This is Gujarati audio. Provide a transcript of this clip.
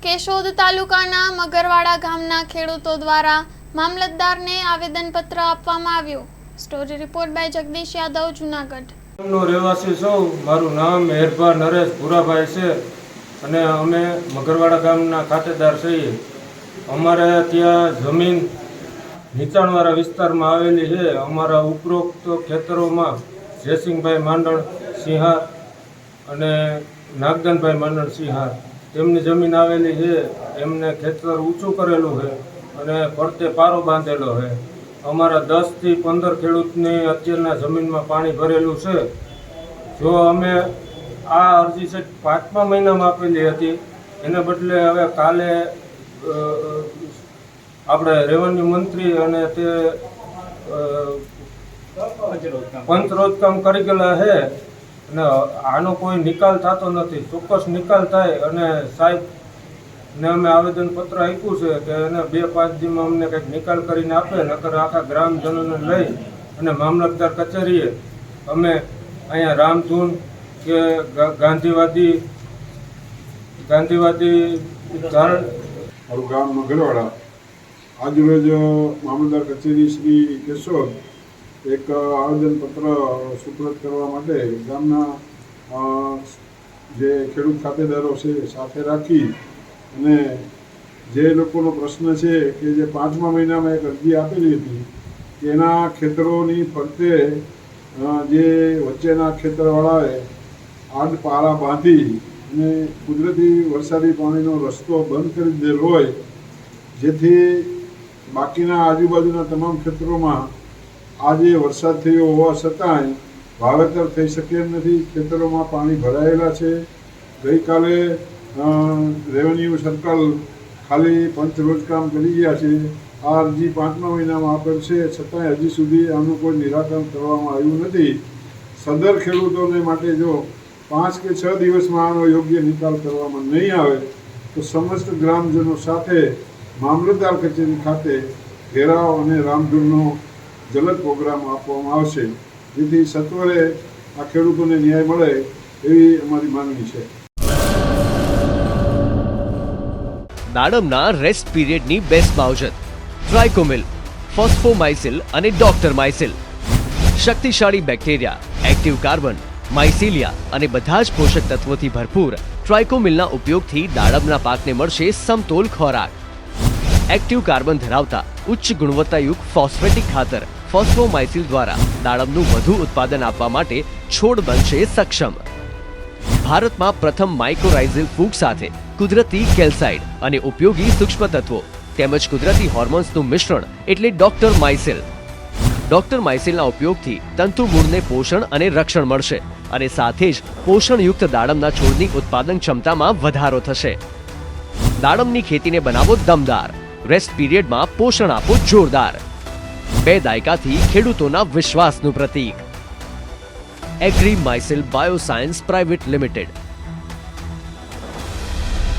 કેશોદ તાલુકાના મગરવાડા ગામના ખેડૂતો દ્વારા મામલતદારને આવેદનપત્ર આપવામાં આવ્યું। Story report by Jagdish Yadav, Junagadh. નો રહેવાસી સૌ, મારું નામ હેરભા નરેશ ભુરાભાઈ છે અને અમે મગરવાડા ગામના ખાતેદાર છીએ। અમારે ત્યાં જમીન નીચાણવાળા વિસ્તારમાં આવેલી છે। અમારા ઉપરોક્ત ખેતરોમાં જયસિંહભાઈ માંડણ સિંહાર અને નાગદાનભાઈ માંડણ સિંહાર તેમની જમીન આવેલી છે। એમને ખેતર ઊંચું કરેલું છે અને ફરતે પારો બાંધેલો છે। અમારા 10 થી 15 ખેડૂતની અત્યારના જમીનમાં પાણી ભરેલું છે। જો અમે આ અરજી છે 5મા મહિનામાં આપેલી હતી, એને બદલે હવે કાલે આપણે રેવન્યુ મંત્રી અને તે પંચ રોજકામ કરી ગયેલા છે અને આનો કોઈ નિકાલ થતો નથી। ચોક્કસ નિકાલ થાય અને સાહેબને અમે આવેદનપત્ર આપ્યું છે કે એને 2-5 દીમાં અમને કંઈક નિકાલ કરીને આપે, નકર આખા ગ્રામજનોને લઈ અને મામલતદાર કચેરીએ અમે અહીંયા રામધૂન કે ગાંધીવાદી મારું ગામ મગરવાડા આજરોજ મામલતદાર કચેરી શ્રી કેશોદ એક આવેદનપત્ર સુપ્રત કરવા માટે ગામના જે ખેડૂત ખાતેદારો છે સાથે રાખી અને જે લોકોનો પ્રશ્ન છે કે જે 5મા મહિનામાં એક અરજી આપેલી હતી કે એના ખેતરોની ફરતે જે વચ્ચેના ખેતરવાળાએ આડ પારા બાંધી અને કુદરતી વરસાદી પાણીનો રસ્તો બંધ કરી દીધેલો હોય, જેથી બાકીના આજુબાજુના તમામ ખેતરોમાં આજે વરસાદ થયો હોવા છતાંય વાવેતર થઈ શકે એમ નથી। ખેતરોમાં પાણી ભરાયેલા છે। ગઈકાલે રેવન્યુ સર્કલ ખાલી પંચ રોજકામ કરી ગયા છે। આ અરજી 5મા મહિનામાં આપેલ છે, છતાંય હજી સુધી આનું કોઈ નિરાકરણ કરવામાં આવ્યું નથી। સદર ખેડૂતોને માટે જો 5 કે 6 દિવસમાં આનો યોગ્ય નિકાલ કરવામાં નહીં આવે તો સમસ્ત ગ્રામજનો સાથે મામલતદાર કચેરી ખાતે ઘેરાવ અને રામધૂનનો જલદ પ્રોગ્રામ આપવામાં આવશે, જેથી સત્વરે આ ખેડૂતોને ન્યાય મળે એવી અમારી માંગણી છે। દાડમના રેસ્ટ પીરિયડની બેસ્ટ માવજત ટ્રાઇકોમિલ, ફોસ્ફોમાઇસિલ અને ડોક્ટર માઇસિલ। શક્તિશાળી બેક્ટેરિયા, એક્ટિવ કાર્બન, માઇસિલિયા અને બધા જ પોષક તત્વોથી ભરપૂર ટ્રાઇકોમિલના ઉપયોગથી દાડમના પાકને મળશે સમતોલ ખોરાક। એક્ટિવ કાર્બન ધરાવતા ઉચ્ચ ગુણવત્તાયુક્ત ફોસ્ફેટિક ખાતર ફોસ્ફોમાઇસિલ દ્વારા દાડમનું વધુ ઉત્પાદન આપવા માટે છોડ બનશે સક્ષમ। ભારતમાં પ્રથમ માઇક્રોરાઇઝલ ફૂગ સાથે કુદરતી કેલ્સાઇડ અને ઉપયોગી સૂક્ષ્મ તત્વો તેમજ કુદરતી હોર્મોન્સનું મિશ્રણ એટલે ડોક્ટર માઇસિલ। ડોક્ટર માઇસિલના ઉપયોગથી તંતુ મૂળને પોષણ અને રક્ષણ મળશે અને સાથે જ પોષણયુક્ત દાડમના છોડની ઉત્પાદન ક્ષમતામાં વધારો થશે। દાડમની ખેતીને બનાવો દમદાર, રેસ્ટ પીરિયડમાં પોષણ આપો જોરદાર। 2 દાયકાથી ખેડૂતોના વિશ્વાસનું પ્રતીક એગ્રી માઇસિલ બાયોસાયન્સ પ્રાઇવેટ લિમિટેડ।